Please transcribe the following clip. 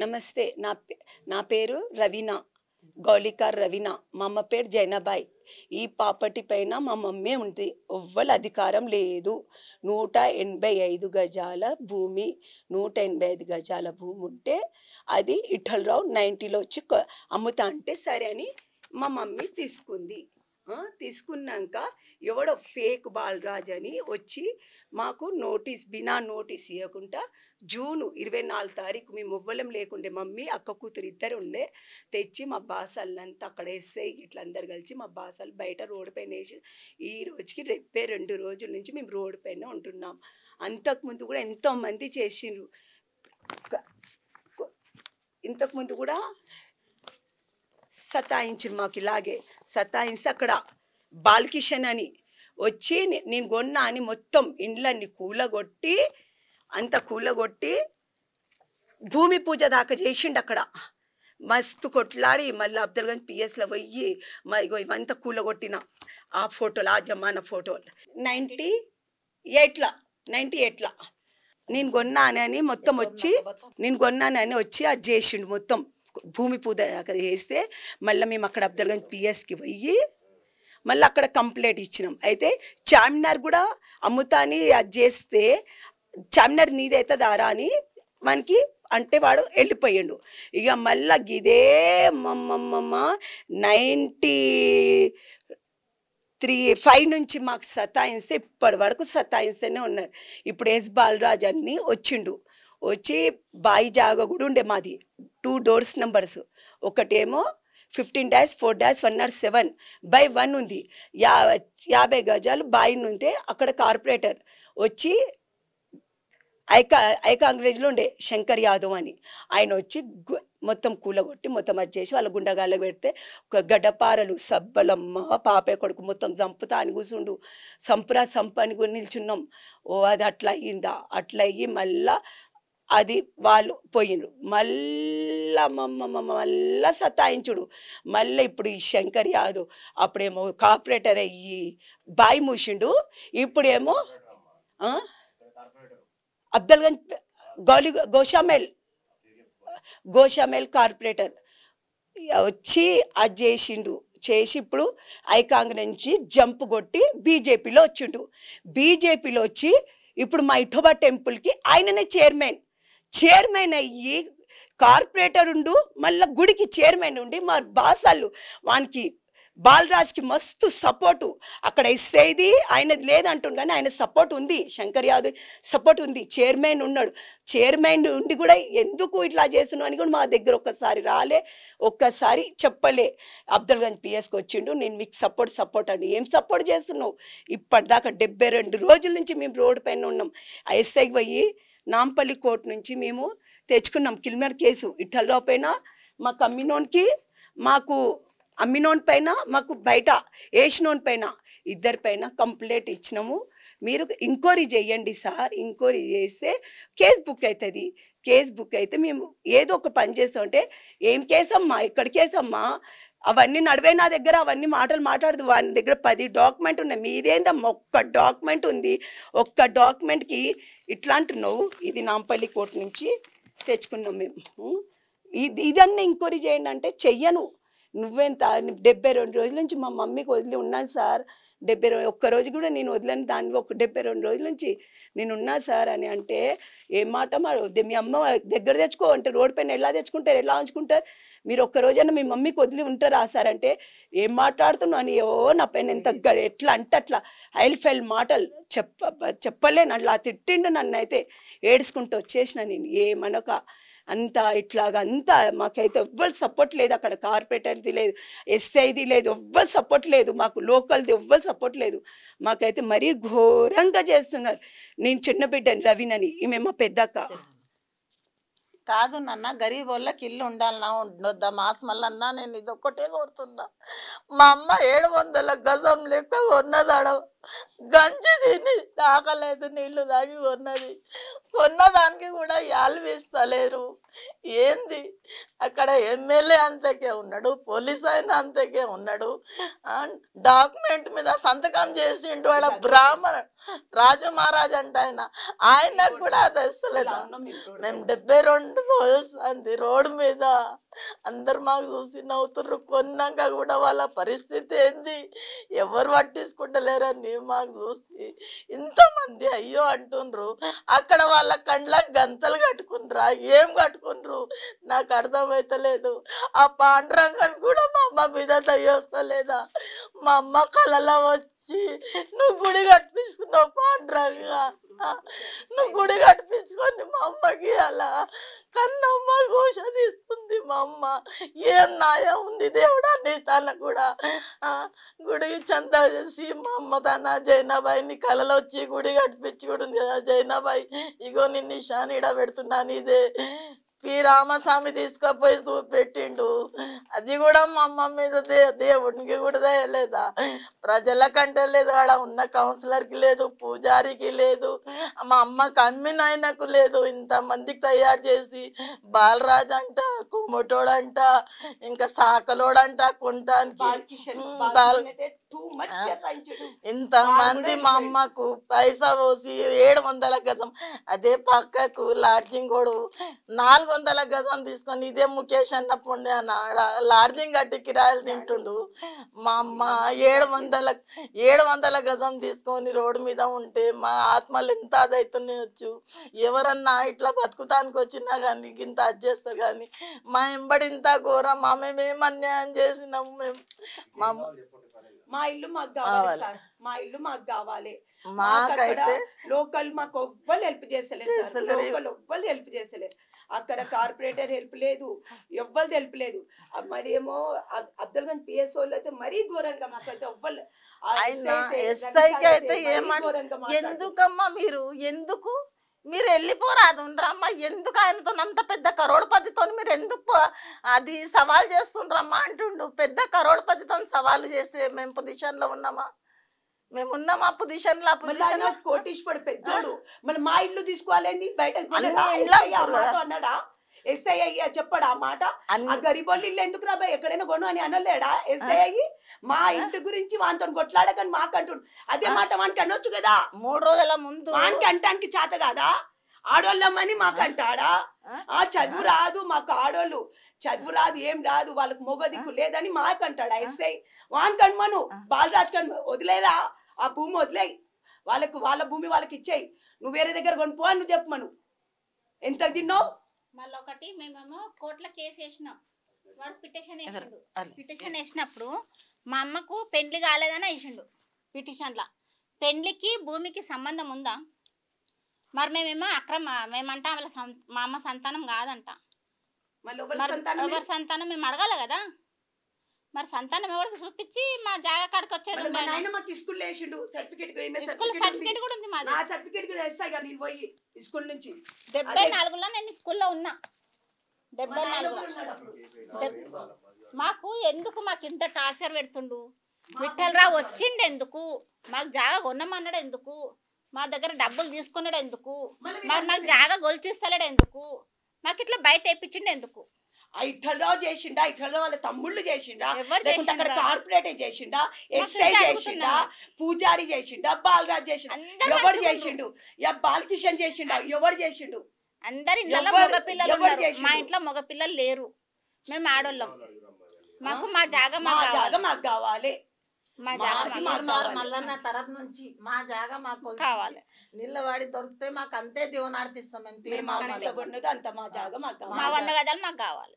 నమస్తే. నా పేరు రవీనా, గౌలికార్ రవీనా. మా అమ్మ పేరు జైనాబాయి. ఈ ప్రాపర్టీ పైన మా మమ్మీ ఉంది. ఎవ్వరి అధికారం లేదు. 185 గజాల భూమి, 185 గజాల భూమి ఉంటే అది ఇఠలరావు 90లో వచ్చి అమ్ముతా అంటే సరే అని మా మమ్మీ తీసుకుంది. తీసుకున్నాక ఎవడో ఫేక్ బాలరాజ్ అని వచ్చి మాకు బినా నోటీస్ ఇవ్వకుండా జూన్ 24 తారీఖు మేము ఎవ్వలం లేకుండే, మమ్మీ అక్క కూతురు ఇద్దరు ఉండే, తెచ్చి మా బాసాలంతా అక్కడ ఎస్ఐ ఇట్లా అందరు కలిసి మా బాసాలు బయట రోడ్డు పైన వేసి ఈ రోజుకి రేపే 2 రోజుల నుంచి మేము రోడ్డు పైన ఉంటున్నాం. అంతకుముందు కూడా ఎంతోమంది చేసిండ్రు. ఇంతకుముందు కూడా సతాయించారు, మాకు ఇలాగే సతాయిస్తే అక్కడ బాలకిషన్ అని వచ్చి నేను కొన్నా అని మొత్తం ఇండ్లన్నీ కూలగొట్టి భూమి పూజ దాకా చేసిండు. అక్కడ మస్తు కొట్లాడి మళ్ళీ అబ్దుల్గంజ్ పిఎస్లో పోయి ఇవంతా కూలగొట్టిన ఆ ఫోటోలు, ఆ జమానా ఫోటోలు 98లో నేను కొన్నానని మొత్తం వచ్చి అది చేసిండు. మొత్తం భూమి పూజ చేస్తే మళ్ళీ మేము అక్కడ అబ్దుల్గంజ్ పిఎస్కి పోయి మళ్ళీ అక్కడ కంప్లైంట్ ఇచ్చినాం. అయితే చార్మినార్ కూడా అమ్ముతాని అది చేస్తే చార్మినార్ నీదైతే దారా అని మనకి అంటే వాడు వెళ్ళిపోయాడు. ఇక మళ్ళీ ఇదే 93-5 నుంచి మాకు సతాయిస్తే ఇప్పటి వరకు సతాయిస్తూనే ఉన్నారు. ఇప్పుడు ఎస్ బాలరాజ్ అన్ని వచ్చి బాయి జాగా కూడా ఉండే మాది 2 డోర్స్ నెంబర్స్. ఒకటేమో 15-4-107/1 ఉంది. 50 గజాలు బాయి ఉంటే అక్కడ కార్పొరేటర్ వచ్చి ఐకాంగ్రేజ్లో ఉండే శంకర్ యాదవ్ అని ఆయన వచ్చి మొత్తం కూలగొట్టి మొత్తం అది చేసి వాళ్ళ గుండగాళ్ళకి పెడితే ఒక గడ్డపారలు సబ్బలమ్మ పాపే కొడుకు మొత్తం చంపుతా అని కూర్చుండు. సంపని నిల్చున్నాం. అది అట్లా అయ్యిందా, అట్లా అయ్యి మళ్ళా అది వాళ్ళు పోయిండ్రు. మళ్ళా సతాయించుడు. మళ్ళీ ఇప్పుడు ఈ శంకర్ యాదవ్ అప్పుడేమో కార్పొరేటర్ అయ్యి బాయి మూసిండు. ఇప్పుడేమో అబ్దుల్గంజ్ గోషామేల్ కార్పొరేటర్ వచ్చి అది చేసి ఇప్పుడు ఐకాంగ్రెస్ నుంచి జంప్ కొట్టి బీజేపీలో వచ్చి ఇప్పుడు మా ఇఠోబా టెంపుల్కి ఆయననే చైర్మన్ అయ్యి కార్పొరేటర్ ఉండు, మళ్ళీ గుడికి చైర్మన్ ఉండి మా బాసాలు వానికి బాలరాజ్కి మస్తు సపోర్టు. అక్కడ ఇస్తేది ఆయనది లేదంటుండు కానీ ఆయన సపోర్ట్ ఉంది, శంకర్ యాదవ్ సపోర్ట్ ఉంది. చైర్మన్ ఉన్నాడు. చైర్మన్ ఉండి కూడా ఎందుకు ఇట్లా చేస్తున్నావు అని కూడా మా దగ్గర ఒక్కసారి చెప్పలే. అబ్దుల్గంజ్ పిఎస్కి వచ్చిండు, నేను మీకు సపోర్ట్ అండి. ఏం సపోర్ట్ చేస్తున్నావు? ఇప్పటిదాకా 72 రోజుల నుంచి మేము రోడ్డు పైన ఉన్నాం. ఎస్ఐకి పోయి నాంపల్లి కోర్టు నుంచి మేము తెచ్చుకున్నాం క్రిమినల్ కేసు. ఇఠలరావు పైన మాకు అమ్మినోన్ పైన మాకు బయట వేసినోన్ పైన ఇద్దరి పైన కంప్లైంట్ ఇచ్చినాము. మీరు ఎంక్వైరీ చేయండి సార్, ఎంక్వైరీ చేస్తే కేసు బుక్ అవుతుంది. కేసు బుక్ అయితే మేము ఏదో ఒక పని చేస్తామంటే ఏం కేసమ్మా, ఇక్కడ కేసమ్మా, అవన్నీ నడివే నా దగ్గర అవన్నీ మాట్లాడదు. వాని దగ్గర 10 డాక్యుమెంట్ ఉన్నాయి. మీదేందమ్మా ఒక్క డాక్యుమెంట్ ఉంది, ఒక్క డాక్యుమెంట్కి ఇట్లా అంటున్నావు. ఇది నాంపల్లి కోర్టు నుంచి తెచ్చుకున్నాం మేము. ఇదన్నీ ఎంక్వైరీ చేయండి అంటే చెయ్యను. నువ్వెంత 72 రోజుల నుంచి మా మమ్మీకి వదిలి ఉన్నాను సార్. 71 రోజు కూడా నేను వదిలేను, దాన్ని 72 రోజుల నుంచి నేను ఉన్నా సార్ అని అంటే ఏం మాట మీ అమ్మ దగ్గర తెచ్చుకో అంటే రోడ్డు పైన ఎలా తెచ్చుకుంటారు, ఎలా ఉంచుకుంటారు? మీరు ఒక్క రోజైనా మీ మమ్మీకి వదిలి ఉంటారా సార్ అంటే ఏం మాట్లాడుతున్నాను? నా పైన ఎట్లా అంటే అట్లా ఐల్ఫెల్ మాటలు చెప్పలేను. అట్లా తిట్టిండు నన్ను. అయితే ఏడ్చుకుంటూ వచ్చేసిన నేను. ఏమనక అంతా మాకైతే ఎవ్వరు సపోర్ట్ లేదు. అక్కడ కార్పొరేటర్ది లేదు, ఎస్ఐది లేదు, ఎవ్వరు సపోర్ట్ లేదు. మాకు లోకల్ది ఎవ్వరు సపోర్ట్ లేదు. మాకైతే మరీ ఘోరంగా చేస్తున్నారు. నేను చిన్న బిడ్డని రవీనని, ఈమె మా పెద్దక్క. కాదు నాన్న, గరీబ్ వాళ్ళకి ఇల్లు ఉండాలన్నా ఉండొద్దా మాస్ మల్లన్నా? నేను ఇది ఒక్కటే కోరుతున్నా. మా అమ్మ 700 గజం లెక్క ఉన్నదాడ గంజి తిని తాకలేదు, నీళ్లు తాగి ఉన్నది. కొన్నదానికి కూడా యాలు వేస్తలేరు. ఏంది అక్కడ ఎమ్మెల్యే అంతకే ఉన్నాడు, పోలీస్ ఆయన అంతకే ఉన్నాడు. డాక్యుమెంట్ మీద సంతకం చేసిండు వాళ్ళ బ్రాహ్మణ రాజు మహారాజ్ అంట ఆయనకు కూడా అది వస్తలేదా? మేము 72 రోజులు అంది రోడ్డు మీద అందరు మాకు చూసి నవ్వుతుర్రు. కొన్నాక కూడా వాళ్ళ పరిస్థితి ఏంది ఎవరు పట్టించుకుంటలేరని మాకు చూసి ఇంతమంది అయ్యో అంటుండ్రు. అక్కడ వాళ్ళ కండ్లకు గంతలు కట్టుకుండ్రా ఏం కట్టుకుండ్రు నాకు అర్థమైతలేదు. ఆ పాండురంగని కూడా మా అమ్మ మీద దయ్యొస్తలేదా? మా అమ్మ కళలో వచ్చి నువ్వు గుడి కట్టించుకున్నావు పాండురంగా, నువ్వు గుడి కట్టించుకొని మా అమ్మకి అలా కన్నమ్మ ఘోష తీస్తుంది. మా అమ్మ ఏం న్యాయం ఉంది దేవుడా నీ తన కూడా గుడికి చందా చేసి మా అమ్మ తన జైనాబాయిని కళలో వచ్చి గుడి కట్టించుకుంటుంది కదా. జైనాబాయి ఇగో నిన్ను నిశానీడ పెడుతున్నాను, ఇదే పి రామస్వామి తీసుకపోయి చూపెట్టిండు. అది కూడా మా అమ్మ మీద దేవుడికి కూడా దయలేదా? ప్రజల కంటే లేదు, ఆడ ఉన్న కౌన్సిలర్కి లేదు, పూజారికి లేదు, మా అమ్మకి అమ్మిన ఆయనకు లేదు. ఇంతమందికి తయారు చేసి బాలరాజు అంట, కుమ్మటోడంట, ఇంకా సాకలోడంట కుంటానికి ఇంతమంది మా అమ్మకు పైసా పోసి 700 గజం, అదే పక్కకు లాడ్జింగ్ కూడా 400 గజం తీసుకొని ఇదే ముఖేష్ అన్న పుణ్య లాడ్జింగ్ కట్టి కిరాయిలు తింటుండు. మా అమ్మ 700 గజం తీసుకొని రోడ్డు మీద ఉంటే మా ఆత్మలు ఎంత అదైతున్నాయొచ్చు. ఎవరన్నా ఇట్లా బతుకుతానికి వచ్చినా కానీ ఇంత అది చేస్తారు కానీ మా ఎంబడి ఇంత ఘోరం. మేమేం అన్యాయం చేసినాము? మా ఇల్లు మాకు కావాలి సార్, మా ఇల్లు మాకు కావాలి. మాకైతే లోకల్ మాకు ఎవ్వరు హెల్ప్ చేస్తలేదు, లోకల్ ఎవ్వరు హెల్ప్ చేస్తలేదు. అక్కడ కార్పొరేటర్ హెల్ప్ లేదు, ఎవ్వరు హెల్ప్ లేదు. మరి ఏమో అబ్దుల్ గంజ్ పిఎస్ వాళ్ళు అయితే మరీ ఘోరంగా మాకైతే ఎవ్వరు. ఎస్ఐకి అయితే ఎందుకమ్మా ఎందుకు మీరు వెళ్ళిపోరాదు ఉండరమ్మా? ఎందుకు ఆయనతో అంత పెద్ద కరోడ్పతితో మీరు ఎందుకు అది సవాల్ చేస్తుండ్రమ్మా అంటుండు. పెద్ద కరోడ్పతితో సవాలు చేసే మేము పొజిషన్ లో ఉన్నామా? మేము ఉన్నామా పొజిషన్ లో? పొజిషన్ కోటీశ్వరుడు పెద్దోడు, మళ్ళీ మా ఇల్లు తీసుకోవాలని బయటకు అన్నాడా? ఎస్ఐ అయ్యా చెప్పాడు ఆ మాట? ఆ గరీబోళ్ళు ఇల్లు ఎందుకు రాబాయి ఎక్కడైనా కొను అని అనలేడా ఎస్ఐ అయ్యి? మా ఇంటి గురించి వాంతో కొట్లాడకని మాకు అంటుడు. అదే మాట వానికి అనొచ్చు కదా 3 రోజుల ముందు. వానికి అంటానికి చేత కాదా? ఆడోళ్ళమ్మని మాకు అంటాడా? చదువు రాదు మాకు, ఆడోళ్ళు చదువు రాదు ఏం రాదు, వాళ్ళకి మొగ దిక్కు లేదని మాకు అంటాడా ఎస్ఐ? వానికి అనుమను బాలరాజ్ కను వదిలేరా, ఆ భూమి వదిలేయి, వాళ్ళకు వాళ్ళ భూమి వాళ్ళకి ఇచ్చేయి, నువ్వు వేరే దగ్గర కొనుపో అని నువ్వు చెప్పమను. ఎంత తిన్నావు? మళ్ళీ ఒకటి మేమేమో కోర్టులో కేసు వేసినాం, వాడు పిటిషన్ వేసిండు. పిటిషన్ వేసినప్పుడు మా అమ్మకు పెండ్లి కాలేదని వేసిండు పిటిషన్లో. పెండ్లికి భూమికి సంబంధం ఉందా? మరి మేమేమో మేమంటా వాళ్ళ మా అమ్మ సంతానం కాదంట. ఎవరి సంతానం మేము అడగాలి కదా? మరి సంతానం ఎవరికి చూపించి మా జాగా కాడికి వచ్చేది సర్టిఫికేట్ కూడా ఉంది మాది. 74లో నేను స్కూల్లో ఉన్నా. 74 మాకు ఎందుకు మాకు ఇంత టార్చర్ పెడుతుండు? విఠలరావు వచ్చిండు ఎందుకు? మాకు జాగా కొన్నమన్నాడు ఎందుకు? మా దగ్గర డబ్బులు తీసుకున్నాడు ఎందుకు? మరి మాకు జాగా గొలిచిస్తలేడు ఎందుకు? మాకు ఇట్లా బయట వేయించిండు ఎందుకు? ఇట్లరావు చేసిండా? ఇట్లరావు వాళ్ళ తమ్ముళ్ళు చేసిండా? అక్కడ కార్పొరేటర్ చేసిండా? ఎస్ఐ చేసిండా? పూజారి చేసిండా? బాలరాజ్ చేసిండా? ఎవరు చేసిండు? బాలకిషన్ చేసిండా? ఎవరు చేసిండు? అందరి ఇళ్ళలో మగపిల్లలు ఉన్నారు, మా ఇంట్లో మగపిల్లలు లేరు, మేము ఆడోళ్ళం. మాకు మా జాగా మాకు కావాలి. మా మల్లన్న తరపు నుంచి మా జాగా మాకు కావాలి. నిల్లవాడి దొరికితే మాకు అంతే దేవుని ఆడిస్తాం మేము. అంత మా జాగా మాకు మా 100 గజాలు మాకు కావాలి.